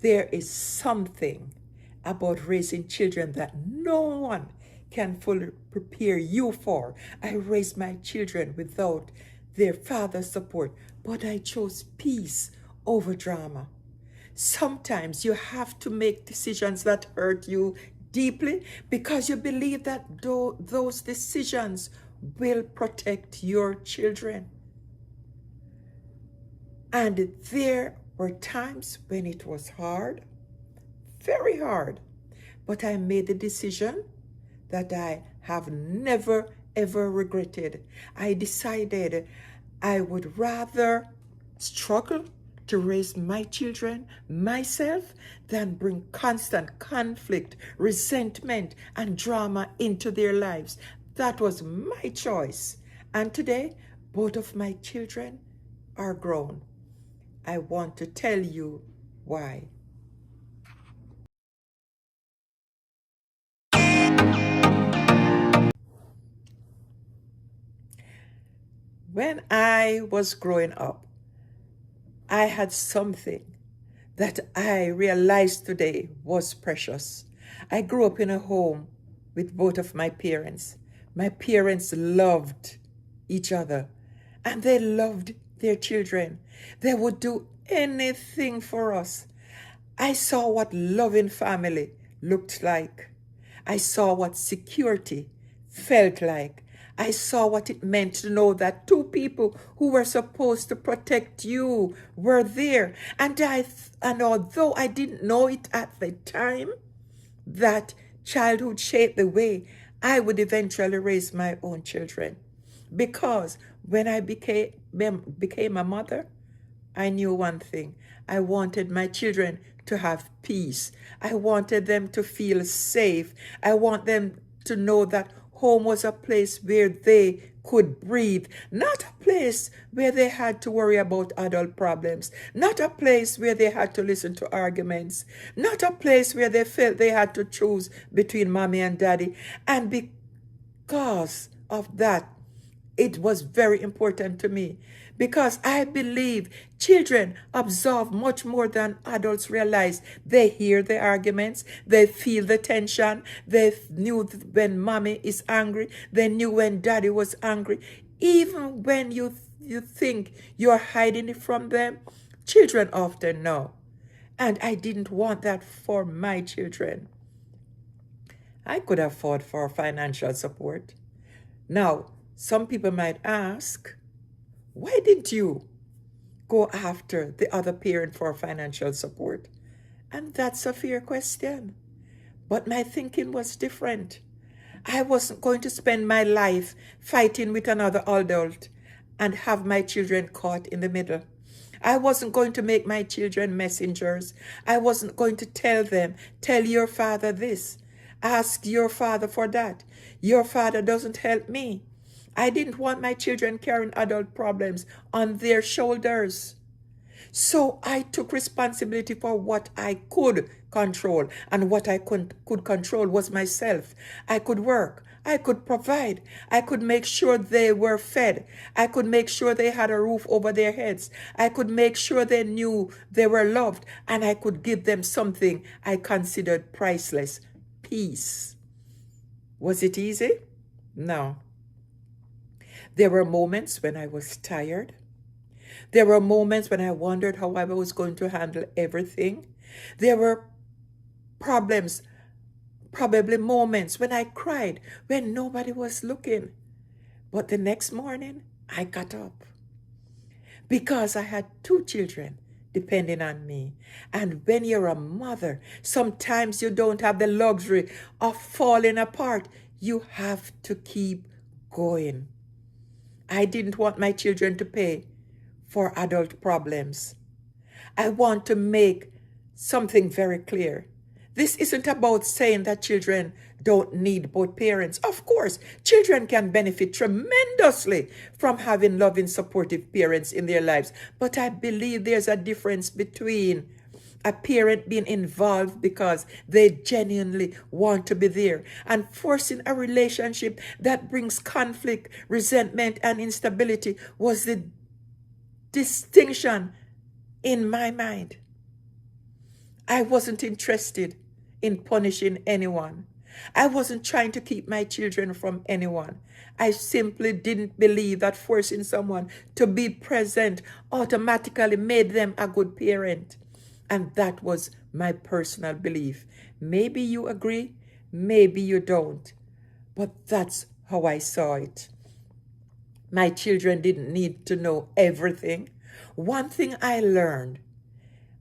There is something about raising children that no one can fully prepare you for. I raised my children without their father's support, but I chose peace over drama. Sometimes you have to make decisions that hurt you deeply because you believe that those decisions will protect your children. And there were times when it was hard, very hard, but I made the decision that I have never ever regretted. I decided I would rather struggle to raise my children myself than bring constant conflict, resentment, and drama into their lives. That was my choice. And today, both of my children are grown. I want to tell you why. When I was growing up, I had something that I realized today was precious. I grew up in a home with both of my parents. My parents loved each other and they loved their children. They would do anything for us. I saw what loving family looked like. I saw what security felt like. I saw what it meant to know that two people who were supposed to protect you were there. And although I didn't know it at the time, that childhood shaped the way I would eventually raise my own children. Because when I became a mother, I knew one thing. I wanted my children to have peace. I wanted them to feel safe. I want them to know that home was a place where they could breathe, not a place where they had to worry about adult problems, not a place where they had to listen to arguments, not a place where they felt they had to choose between mommy and daddy. And because of that, it was very important to me because I believe children absorb much more than adults realize. They hear the arguments, they feel the tension, they knew when mommy is angry, they knew when daddy was angry. Even when you think you're hiding it from them, children often know. And I didn't want that for my children. I could afford for financial support. Now, some people might ask, why didn't you go after the other parent for financial support? And that's a fair question. But my thinking was different. I wasn't going to spend my life fighting with another adult and have my children caught in the middle. I wasn't going to make my children messengers. I wasn't going to tell them, tell your father this, ask your father for that. Your father doesn't help me. I didn't want my children carrying adult problems on their shoulders. So I took responsibility for what I could control, and what I could control was myself. I could work. I could provide. I could make sure they were fed. I could make sure they had a roof over their heads. I could make sure they knew they were loved, and I could give them something I considered priceless: peace. Was it easy? No. There were moments when I was tired. There were moments when I wondered how I was going to handle everything. There were problems, probably moments when I cried when nobody was looking. But the next morning, I got up because I had two children depending on me. And when you're a mother, sometimes you don't have the luxury of falling apart. You have to keep going. I didn't want my children to pay for adult problems. I want to make something very clear. This isn't about saying that children don't need both parents. Of course, children can benefit tremendously from having loving, supportive parents in their lives. But I believe there's a difference between a parent being involved because they genuinely want to be there and forcing a relationship that brings conflict, resentment, and instability was the distinction in my mind. I wasn't interested in punishing anyone. I wasn't trying to keep my children from anyone. I simply didn't believe that forcing someone to be present automatically made them a good parent. And that was my personal belief. Maybe you agree, maybe you don't. But that's how I saw it. My children didn't need to know everything. One thing I learned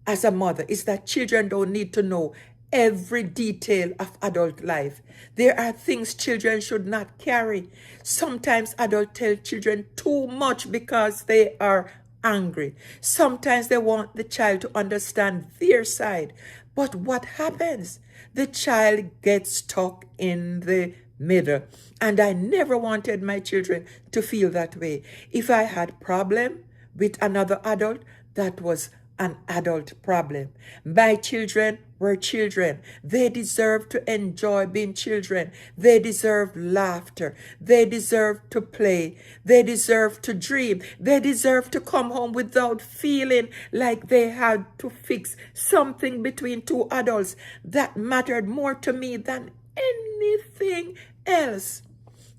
as a mother is that children don't need to know every detail of adult life. There are things children should not carry. Sometimes adults tell children too much because they are angry. Sometimes they want the child to understand their side. But what happens? The child gets stuck in the middle. And I never wanted my children to feel that way. If I had problem with another adult, that was an adult problem. My children were children. They deserve to enjoy being children. They deserve laughter. They deserve to play. They deserve to dream. They deserve to come home without feeling like they had to fix something between two adults that mattered more to me than anything else.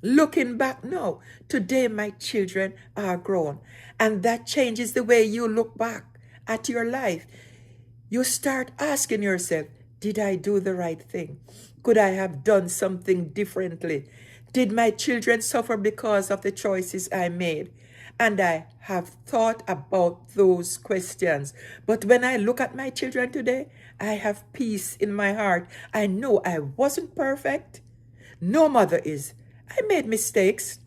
Looking back now, today my children are grown, and that changes the way you look back at your life. You start asking yourself, did I do the right thing? Could I have done something differently? Did my children suffer because of the choices I made? And I have thought about those questions. But when I look at my children today, I have peace in my heart. I know I wasn't perfect. No mother is. I made mistakes.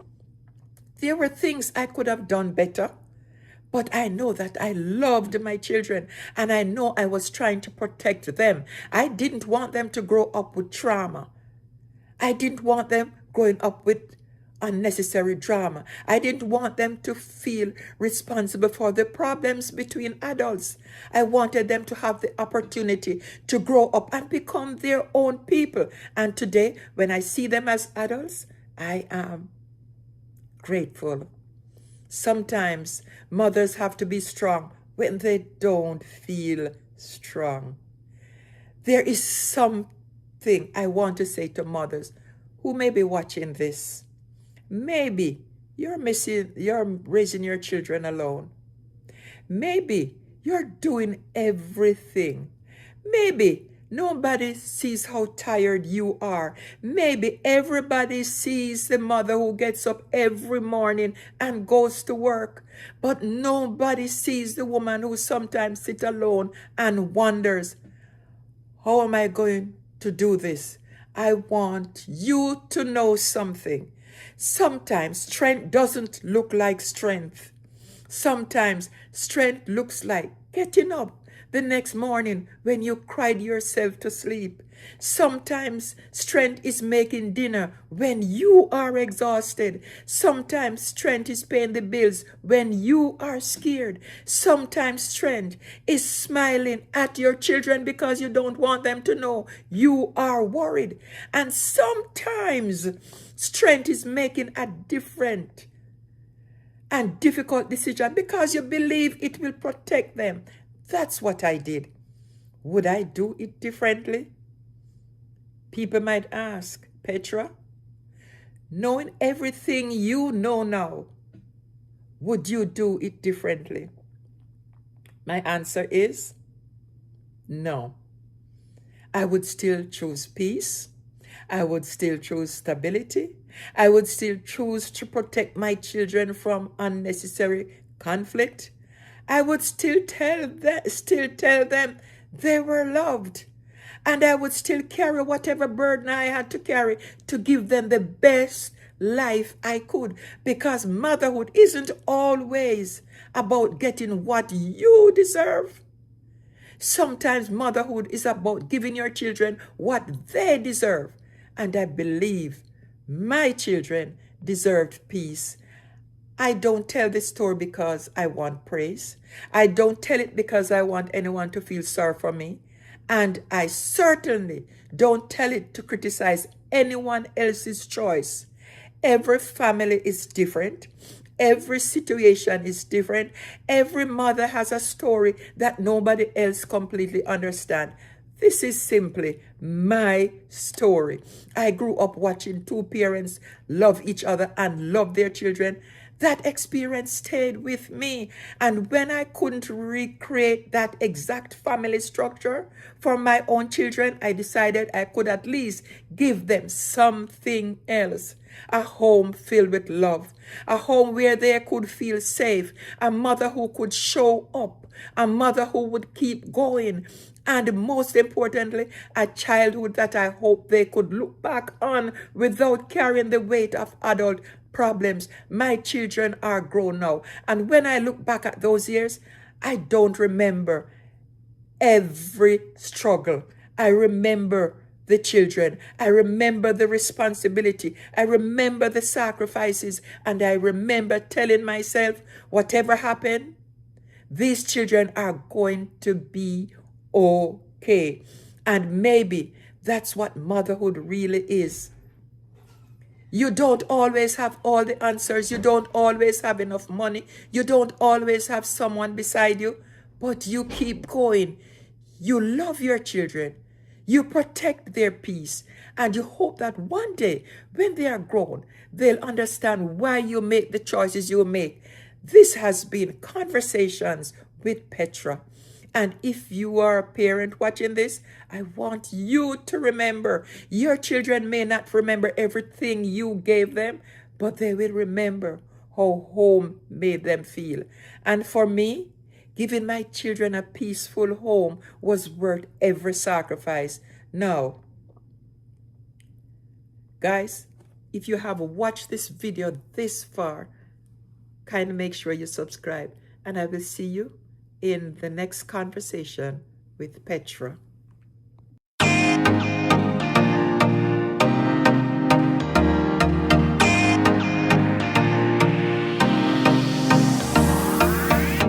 There were things I could have done better. But I know that I loved my children, and I know I was trying to protect them. I didn't want them to grow up with trauma. I didn't want them growing up with unnecessary drama. I didn't want them to feel responsible for the problems between adults. I wanted them to have the opportunity to grow up and become their own people. And today, when I see them as adults, I am grateful. Sometimes mothers have to be strong when they don't feel strong. There is something I want to say to mothers who may be watching this. Maybe you're raising your children alone. Maybe you're doing everything. Maybe nobody sees how tired you are. Maybe everybody sees the mother who gets up every morning and goes to work. But nobody sees the woman who sometimes sits alone and wonders, how am I going to do this? I want you to know something. Sometimes strength doesn't look like strength. Sometimes strength looks like getting up the next morning when you cried yourself to sleep. Sometimes strength is making dinner when you are exhausted. Sometimes strength is paying the bills when you are scared. Sometimes strength is smiling at your children because you don't want them to know you are worried. And sometimes strength is making a different and difficult decision because you believe it will protect them. That's what I did. Would I do it differently? People might ask, Petra, knowing everything you know now, would you do it differently? My answer is no. I would still choose peace. I would still choose stability. I would still choose to protect my children from unnecessary conflict. I would still tell them they were loved. And I would still carry whatever burden I had to carry to give them the best life I could. Because motherhood isn't always about getting what you deserve. Sometimes motherhood is about giving your children what they deserve. And I believe my children deserved peace. I don't tell this story because I want praise. I don't tell it because I want anyone to feel sorry for me. And I certainly don't tell it to criticize anyone else's choice. Every family is different. Every situation is different. Every mother has a story that nobody else completely understands. This is simply my story. I grew up watching two parents love each other and love their children. That experience stayed with me. And when I couldn't recreate that exact family structure for my own children, I decided I could at least give them something else. A home filled with love, a home where they could feel safe, a mother who could show up, a mother who would keep going, and most importantly, a childhood that I hope they could look back on without carrying the weight of adult problems. My children are grown now, and when I look back at those years, I don't remember every struggle. I remember the children. I remember the responsibility. I remember the sacrifices. And I remember telling myself, whatever happened, these children are going to be okay. And maybe that's what motherhood really is. You don't always have all the answers. You don't always have enough money. You don't always have someone beside you. But you keep going. You love your children. You protect their peace. And you hope that one day, when they are grown, they'll understand why you make the choices you make. This has been Conversations with Petra. And if you are a parent watching this, I want you to remember your children may not remember everything you gave them, but they will remember how home made them feel. And for me, giving my children a peaceful home was worth every sacrifice. Now, guys, if you have watched this video this far, kindly make sure you subscribe. And I will see you in the next conversation with Petra.